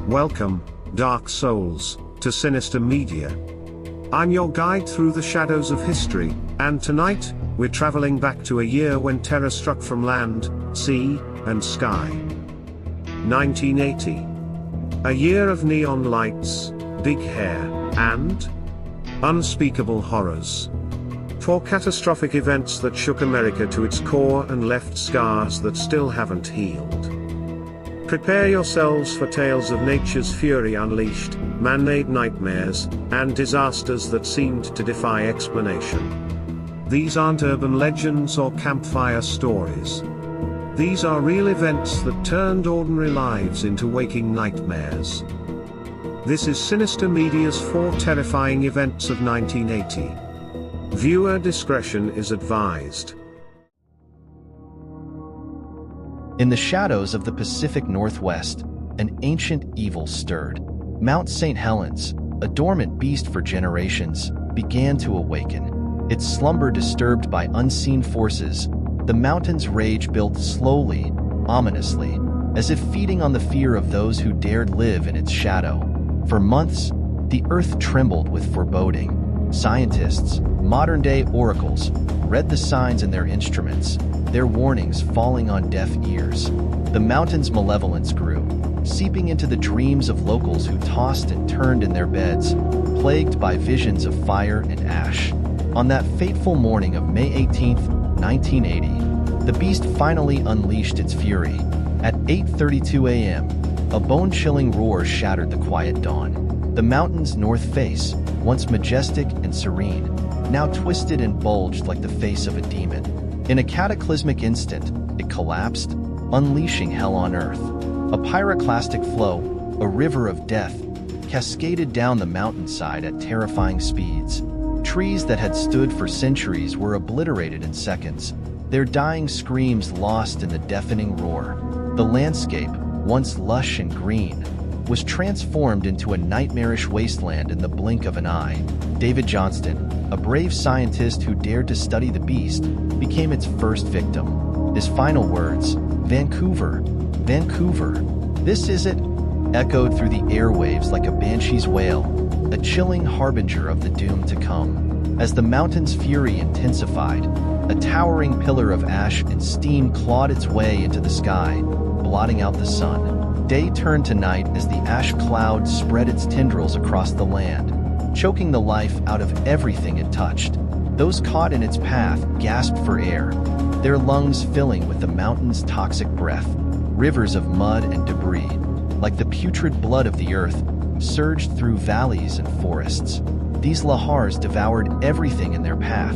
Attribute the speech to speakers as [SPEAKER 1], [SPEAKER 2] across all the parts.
[SPEAKER 1] Welcome, dark souls, to Sinister Media. I'm your guide through the shadows of history, and tonight, we're traveling back to a year when terror struck from land, sea, and sky. 1980. A year of neon lights, big hair, and unspeakable horrors. Four catastrophic events that shook America to its core and left scars that still haven't healed. Prepare yourselves for tales of nature's fury unleashed, man-made nightmares, and disasters that seemed to defy explanation. These aren't urban legends or campfire stories. These are real events that turned ordinary lives into waking nightmares. This is Sinister Media's 4 terrifying events of 1980. Viewer discretion is advised.
[SPEAKER 2] In the shadows of the Pacific Northwest, an ancient evil stirred. Mount St. Helens, a dormant beast for generations, began to awaken. Its slumber disturbed by unseen forces, the mountain's rage built slowly, ominously, as if feeding on the fear of those who dared live in its shadow. For months, the earth trembled with foreboding. Scientists, modern-day oracles, read the signs in their instruments, their warnings falling on deaf ears. The mountain's malevolence grew, seeping into the dreams of locals who tossed and turned in their beds, plagued by visions of fire and ash. On that fateful morning of May 18, 1980, the beast finally unleashed its fury. At 8:32 a.m., a bone-chilling roar shattered the quiet dawn. The mountain's north face, once majestic and serene, now twisted and bulged like the face of a demon. In a cataclysmic instant, it collapsed, unleashing hell on earth. A pyroclastic flow, a river of death, cascaded down the mountainside at terrifying speeds. Trees that had stood for centuries were obliterated in seconds, their dying screams lost in the deafening roar. The landscape, once lush and green, was transformed into a nightmarish wasteland in the blink of an eye. David Johnston, a brave scientist who dared to study the beast, became its first victim. His final words, "Vancouver, Vancouver, this is it," echoed through the airwaves like a banshee's wail, a chilling harbinger of the doom to come. As the mountain's fury intensified, a towering pillar of ash and steam clawed its way into the sky, blotting out the sun. Day turned to night as the ash cloud spread its tendrils across the land, choking the life out of everything it touched. Those caught in its path gasped for air, their lungs filling with the mountain's toxic breath. Rivers of mud and debris, like the putrid blood of the earth, surged through valleys and forests. These lahars devoured everything in their path: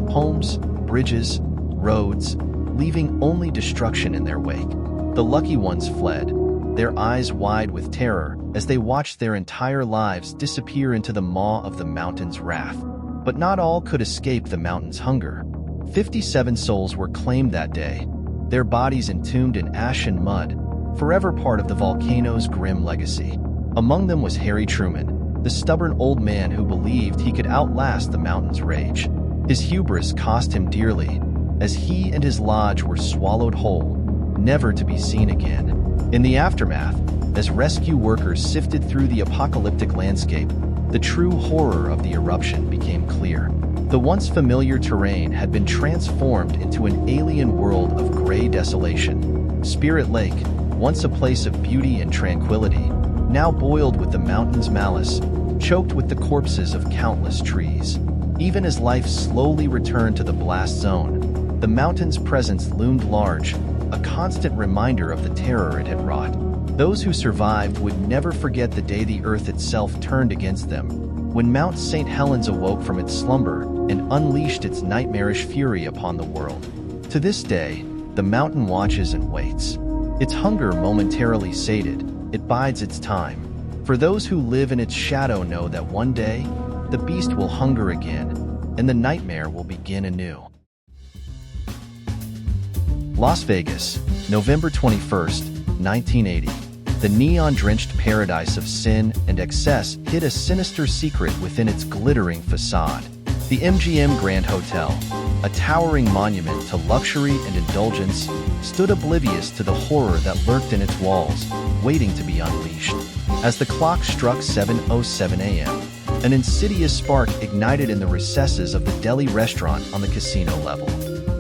[SPEAKER 2] homes, bridges, roads, leaving only destruction in their wake. The lucky ones fled, their eyes wide with terror as they watched their entire lives disappear into the maw of the mountain's wrath. But not all could escape the mountain's hunger. 57 souls were claimed that day, their bodies entombed in ash and mud, forever part of the volcano's grim legacy. Among them was Harry Truman, the stubborn old man who believed he could outlast the mountain's rage. His hubris cost him dearly, as he and his lodge were swallowed whole, never to be seen again. In the aftermath, as rescue workers sifted through the apocalyptic landscape, the true horror of the eruption became clear. The once familiar terrain had been transformed into an alien world of gray desolation. Spirit Lake, once a place of beauty and tranquility, now boiled with the mountain's malice, choked with the corpses of countless trees. Even as life slowly returned to the blast zone, the mountain's presence loomed large, a constant reminder of the terror it had wrought. Those who survived would never forget the day the earth itself turned against them, when Mount St. Helens awoke from its slumber and unleashed its nightmarish fury upon the world. To this day, the mountain watches and waits. Its hunger momentarily sated, it bides its time. For those who live in its shadow know that one day, the beast will hunger again, and the nightmare will begin anew. Las Vegas, November 21st, 1980. The neon-drenched paradise of sin and excess hid a sinister secret within its glittering facade. The MGM Grand Hotel, a towering monument to luxury and indulgence, stood oblivious to the horror that lurked in its walls, waiting to be unleashed. As the clock struck 7:07 a.m., an insidious spark ignited in the recesses of the deli restaurant on the casino level.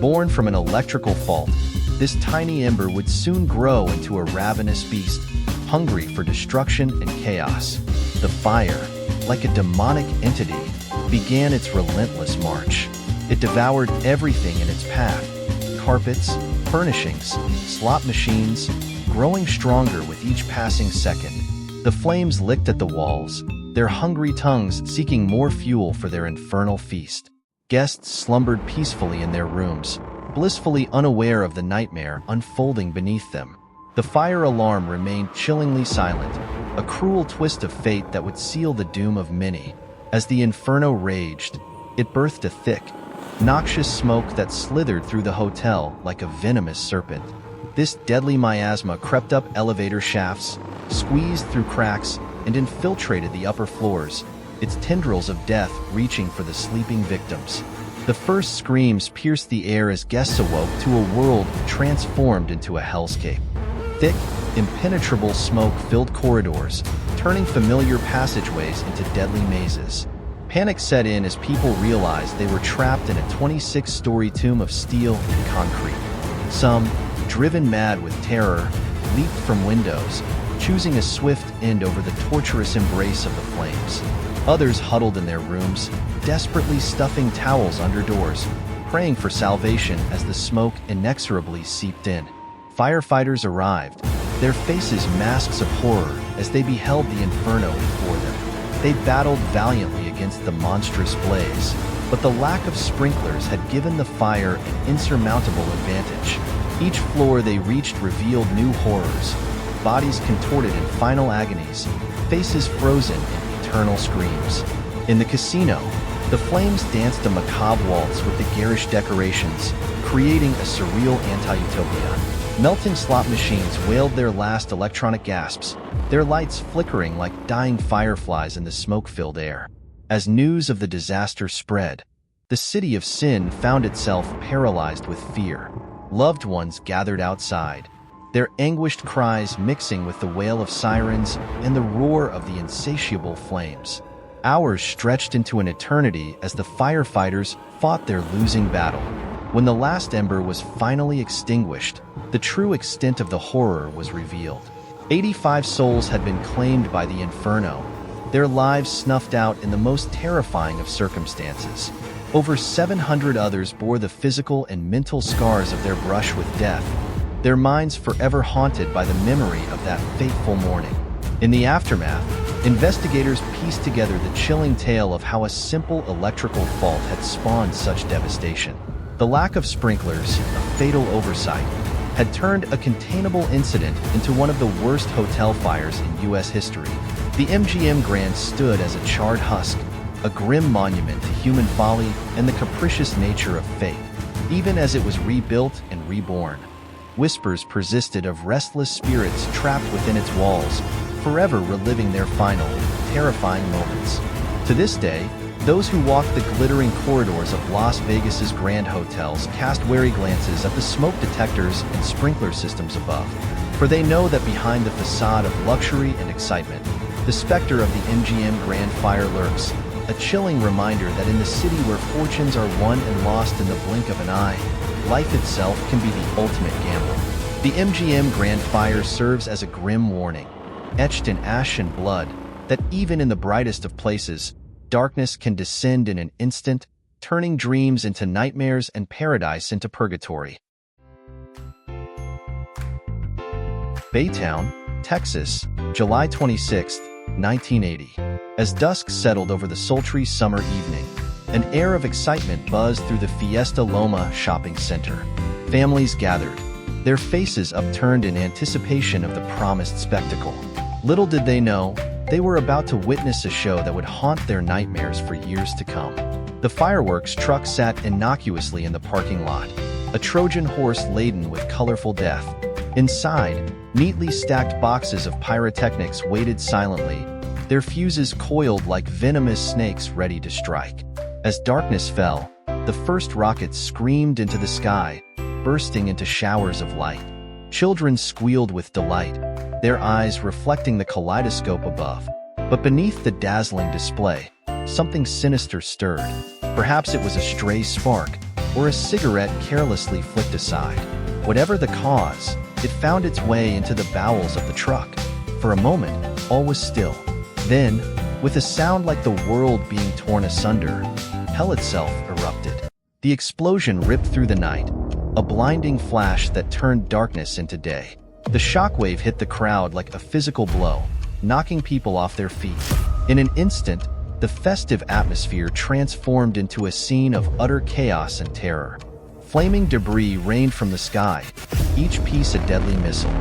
[SPEAKER 2] Born from an electrical fault, this tiny ember would soon grow into a ravenous beast, hungry for destruction and chaos. The fire, like a demonic entity, began its relentless march. It devoured everything in its path: carpets, furnishings, slot machines, growing stronger with each passing second. The flames licked at the walls, their hungry tongues seeking more fuel for their infernal feast. Guests slumbered peacefully in their rooms, blissfully unaware of the nightmare unfolding beneath them. The fire alarm remained chillingly silent, a cruel twist of fate that would seal the doom of many. As the inferno raged, it birthed a thick, noxious smoke that slithered through the hotel like a venomous serpent. This deadly miasma crept up elevator shafts, squeezed through cracks, and infiltrated the upper floors, its tendrils of death reaching for the sleeping victims. The first screams pierced the air as guests awoke to a world transformed into a hellscape. Thick, impenetrable smoke filled corridors, turning familiar passageways into deadly mazes. Panic set in as people realized they were trapped in a 26-story tomb of steel and concrete. Some, driven mad with terror, leaped from windows, choosing a swift end over the torturous embrace of the flames. Others huddled in their rooms, desperately stuffing towels under doors, praying for salvation as the smoke inexorably seeped in. Firefighters arrived, their faces masks of horror as they beheld the inferno before them. They battled valiantly against the monstrous blaze, but the lack of sprinklers had given the fire an insurmountable advantage. Each floor they reached revealed new horrors, bodies contorted in final agonies, faces frozen in eternal screams. In the casino, the flames danced a macabre waltz with the garish decorations, creating a surreal anti-utopia. Melting slot machines wailed their last electronic gasps, their lights flickering like dying fireflies in the smoke-filled air. As news of the disaster spread, the city of sin found itself paralyzed with fear. Loved ones gathered outside, their anguished cries mixing with the wail of sirens and the roar of the insatiable flames. Hours stretched into an eternity as the firefighters fought their losing battle. When the last ember was finally extinguished, the true extent of the horror was revealed. 85 souls had been claimed by the inferno, their lives snuffed out in the most terrifying of circumstances. Over 700 others bore the physical and mental scars of their brush with death, their minds forever haunted by the memory of that fateful morning. In the aftermath, investigators pieced together the chilling tale of how a simple electrical fault had spawned such devastation. The lack of sprinklers, a fatal oversight, had turned a containable incident into one of the worst hotel fires in U.S. history. The MGM Grand stood as a charred husk, a grim monument to human folly and the capricious nature of fate. Even as it was rebuilt and reborn, whispers persisted of restless spirits trapped within its walls, forever reliving their final, terrifying moments. To this day, those who walk the glittering corridors of Las Vegas's grand hotels cast wary glances at the smoke detectors and sprinkler systems above, for they know that behind the facade of luxury and excitement, the specter of the MGM Grand Fire lurks, a chilling reminder that in the city where fortunes are won and lost in the blink of an eye, life itself can be the ultimate gamble. The MGM Grand Fire serves as a grim warning, etched in ash and blood, that even in the brightest of places, darkness can descend in an instant, turning dreams into nightmares and paradise into purgatory. Baytown, Texas, July 26, 1980. As dusk settled over the sultry summer evening, an air of excitement buzzed through the Fiesta Loma shopping center. Families gathered, their faces upturned in anticipation of the promised spectacle. Little did they know, they were about to witness a show that would haunt their nightmares for years to come. The fireworks truck sat innocuously in the parking lot, a Trojan horse laden with colorful death. Inside, neatly stacked boxes of pyrotechnics waited silently, their fuses coiled like venomous snakes ready to strike. As darkness fell, The first rockets screamed into the sky, bursting into showers of light. Children squealed with delight, their eyes reflecting the kaleidoscope above. But beneath the dazzling display, something sinister stirred. Perhaps it was a stray spark, or a cigarette carelessly flicked aside. Whatever the cause, it found its way into the bowels of the truck. For a moment, all was still. Then, with a sound like the world being torn asunder, hell itself erupted. The explosion ripped through the night, a blinding flash that turned darkness into day. The shockwave hit the crowd like a physical blow, knocking people off their feet. In an instant, the festive atmosphere transformed into a scene of utter chaos and terror. Flaming debris rained from the sky, each piece a deadly missile.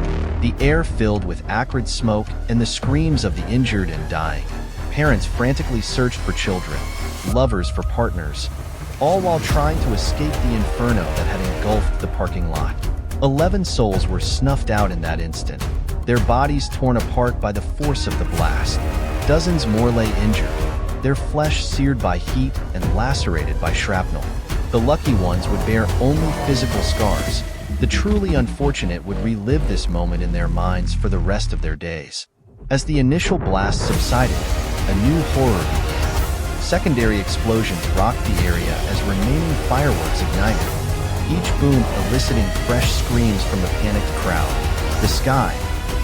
[SPEAKER 2] The air filled with acrid smoke and the screams of the injured and dying. Parents frantically searched for children, lovers for partners, all while trying to escape the inferno that had engulfed the parking lot. 11 souls were snuffed out in that instant, their bodies torn apart by the force of the blast. Dozens more lay injured, their flesh seared by heat and lacerated by shrapnel. The lucky ones would bear only physical scars. The truly unfortunate would relive this moment in their minds for the rest of their days. As the initial blast subsided, a new horror began. Secondary explosions rocked the area as remaining fireworks ignited, each boom eliciting fresh screams from the panicked crowd. The sky,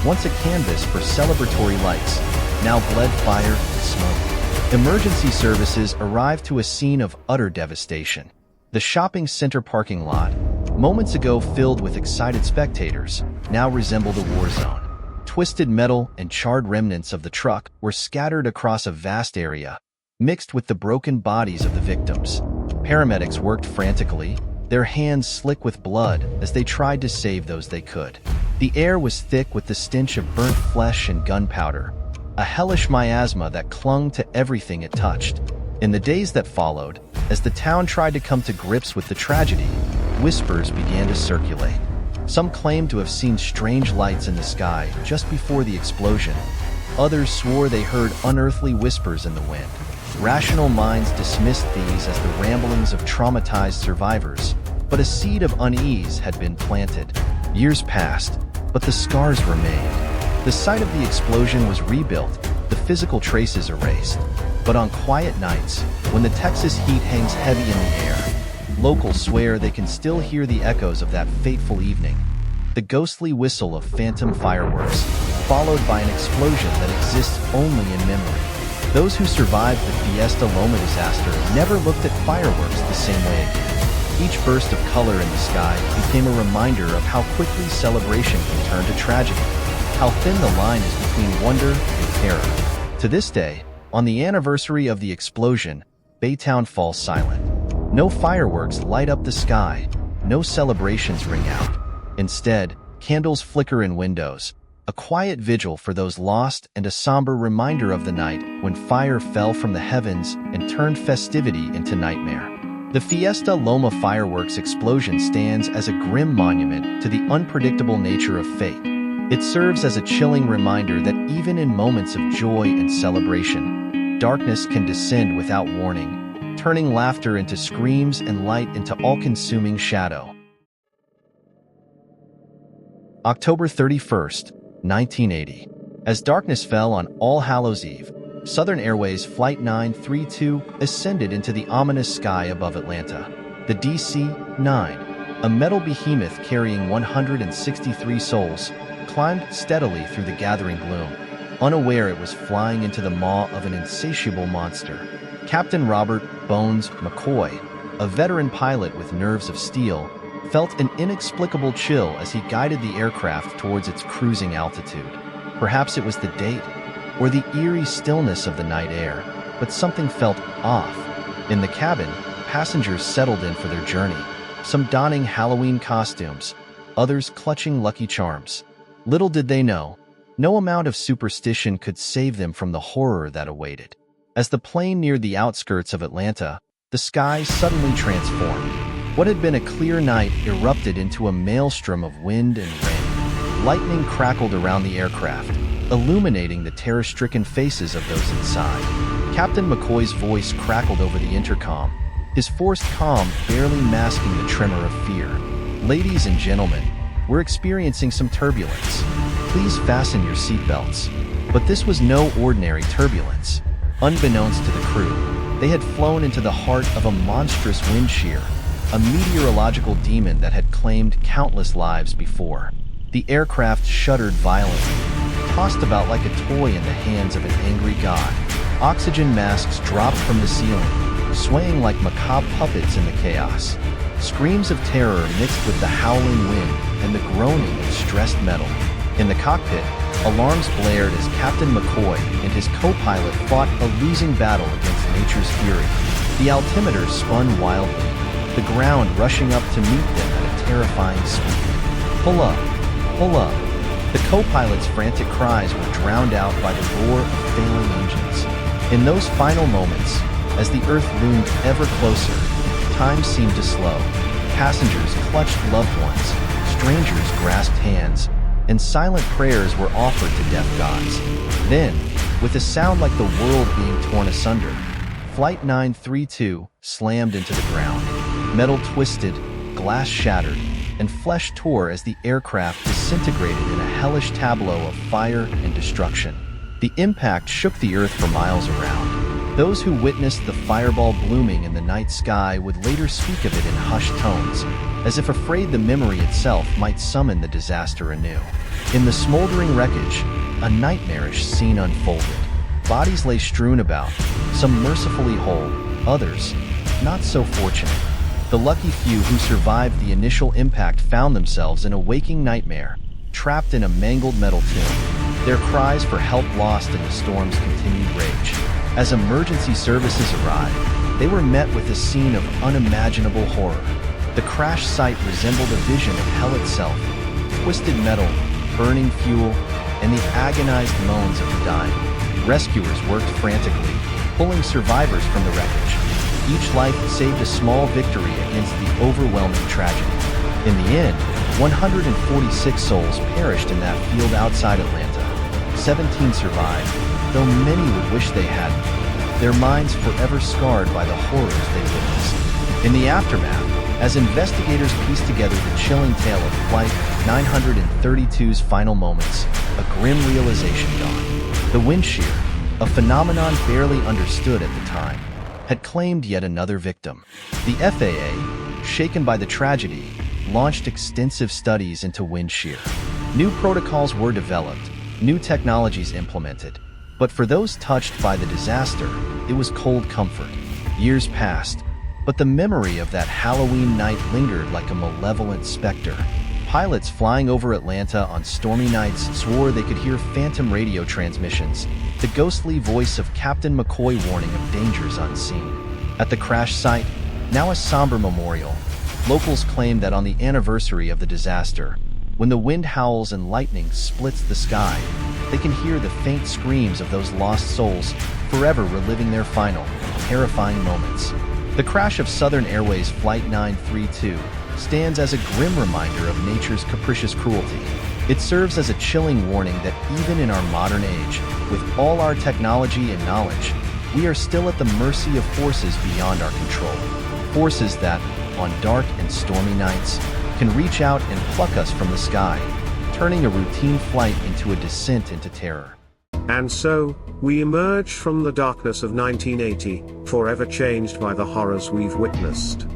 [SPEAKER 2] once a canvas for celebratory lights, now bled fire and smoke. Emergency services arrived to a scene of utter devastation. The shopping center parking lot, moments ago filled with excited spectators, now resembled a war zone. Twisted metal and charred remnants of the truck were scattered across a vast area, mixed with the broken bodies of the victims. Paramedics worked frantically, their hands slick with blood as they tried to save those they could. The air was thick with the stench of burnt flesh and gunpowder, a hellish miasma that clung to everything it touched. In the days that followed, as the town tried to come to grips with the tragedy, whispers began to circulate. Some claimed to have seen strange lights in the sky just before the explosion. Others swore they heard unearthly whispers in the wind. Rational minds dismissed these as the ramblings of traumatized survivors, but a seed of unease had been planted. Years passed, but the scars remained. The site of the explosion was rebuilt, the physical traces erased. But on quiet nights, when the Texas heat hangs heavy in the air, locals swear they can still hear the echoes of that fateful evening. The ghostly whistle of phantom fireworks, followed by an explosion that exists only in memory. Those who survived the Fiesta Loma disaster never looked at fireworks the same way again. Each burst of color in the sky became a reminder of how quickly celebration can turn to tragedy, how thin the line is between wonder and terror. To this day, on the anniversary of the explosion, Baytown falls silent. No fireworks light up the sky, no celebrations ring out. Instead, candles flicker in windows, a quiet vigil for those lost and a somber reminder of the night when fire fell from the heavens and turned festivity into nightmare. The Fiesta Loma fireworks explosion stands as a grim monument to the unpredictable nature of fate. It serves as a chilling reminder that even in moments of joy and celebration, darkness can descend without warning, turning laughter into screams and light into all-consuming shadow. October 31st, 1980. As darkness fell on All Hallows Eve, Southern Airways Flight 932 ascended into the ominous sky above Atlanta. The DC-9, a metal behemoth carrying 163 souls, climbed steadily through the gathering gloom, unaware it was flying into the maw of an insatiable monster. Captain Robert Bones McCoy, a veteran pilot with nerves of steel, felt an inexplicable chill as he guided the aircraft towards its cruising altitude. Perhaps it was the date, or the eerie stillness of the night air, but something felt off. In the cabin, passengers settled in for their journey, some donning Halloween costumes, others clutching Lucky Charms. Little did they know, no amount of superstition could save them from the horror that awaited. As the plane neared the outskirts of Atlanta, the sky suddenly transformed. What had been a clear night erupted into a maelstrom of wind and rain. Lightning crackled around the aircraft, illuminating the terror-stricken faces of those inside. Captain McCoy's voice crackled over the intercom. his forced calm barely masking the tremor of fear. Ladies and gentlemen, we're experiencing some turbulence. Please fasten your seatbelts. But this was no ordinary turbulence. Unbeknownst to the crew, they had flown into the heart of a monstrous wind shear, a meteorological demon that had claimed countless lives before. The aircraft shuddered violently, tossed about like a toy in the hands of an angry god. Oxygen masks dropped from the ceiling, swaying like macabre puppets in the chaos. Screams of terror mixed with the howling wind and the groaning of stressed metal. In the cockpit, alarms blared as Captain McCoy and his co-pilot fought a losing battle against nature's fury. The altimeter spun wildly, the ground rushing up to meet them at a terrifying speed. Pull up, pull up. The co-pilot's frantic cries were drowned out by the roar of failing engines. In those final moments, as the Earth loomed ever closer, time seemed to slow. Passengers clutched loved ones, strangers grasped hands, and silent prayers were offered to death gods. Then, with a sound like the world being torn asunder, Flight 932 slammed into the ground. Metal twisted, glass shattered, and flesh tore as the aircraft disintegrated in a hellish tableau of fire and destruction. The impact shook the earth for miles around. Those who witnessed the fireball blooming in the night sky would later speak of it in hushed tones, as if afraid the memory itself might summon the disaster anew. In the smoldering wreckage, a nightmarish scene unfolded. Bodies lay strewn about, some mercifully whole, others not so fortunate. The lucky few who survived the initial impact found themselves in a waking nightmare, trapped in a mangled metal tomb, their cries for help lost in the storm's continued rage. As emergency services arrived, they were met with a scene of unimaginable horror. The crash site resembled a vision of hell itself, twisted metal, burning fuel, and the agonized moans of the dying. Rescuers worked frantically, pulling survivors from the wreckage. Each life saved a small victory against the overwhelming tragedy. In the end, 146 souls perished in that field outside Atlanta. 17 survived, though many would wish they hadn't, their minds forever scarred by the horrors they witnessed. In the aftermath, as investigators pieced together the chilling tale of Flight 932's final moments, a grim realization dawned. The wind shear, a phenomenon barely understood at the time, had claimed yet another victim. The FAA, shaken by the tragedy, launched extensive studies into wind shear. New protocols were developed, new technologies implemented, but for those touched by the disaster, it was cold comfort. Years passed, but the memory of that Halloween night lingered like a malevolent specter. Pilots flying over Atlanta on stormy nights swore they could hear phantom radio transmissions, the ghostly voice of Captain McCoy warning of dangers unseen. At the crash site, now a somber memorial, locals claim that on the anniversary of the disaster, when the wind howls and lightning splits the sky, they can hear the faint screams of those lost souls, forever reliving their final, terrifying moments. The crash of Southern Airways Flight 932 stands as a grim reminder of nature's capricious cruelty. It serves as a chilling warning that even in our modern age, with all our technology and knowledge, we are still at the mercy of forces beyond our control. Forces that, on dark and stormy nights, can reach out and pluck us from the sky, turning a routine flight into a descent into terror.
[SPEAKER 1] And so, we emerge from the darkness of 1980, forever changed by the horrors we've witnessed.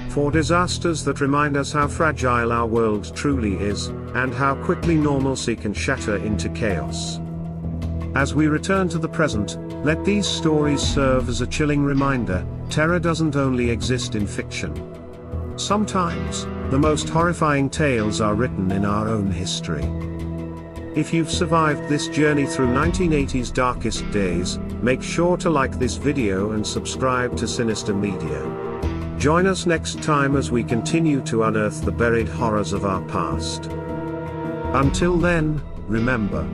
[SPEAKER 1] For disasters that remind us how fragile our world truly is, and how quickly normalcy can shatter into chaos. As we return to the present, let these stories serve as a chilling reminder: terror doesn't only exist in fiction. Sometimes, the most horrifying tales are written in our own history. If you've survived this journey through 1980's darkest days, make sure to like this video and subscribe to Sinister Media. Join us next time as we continue to unearth the buried horrors of our past. Until then, remember,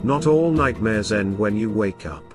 [SPEAKER 1] not all nightmares end when you wake up.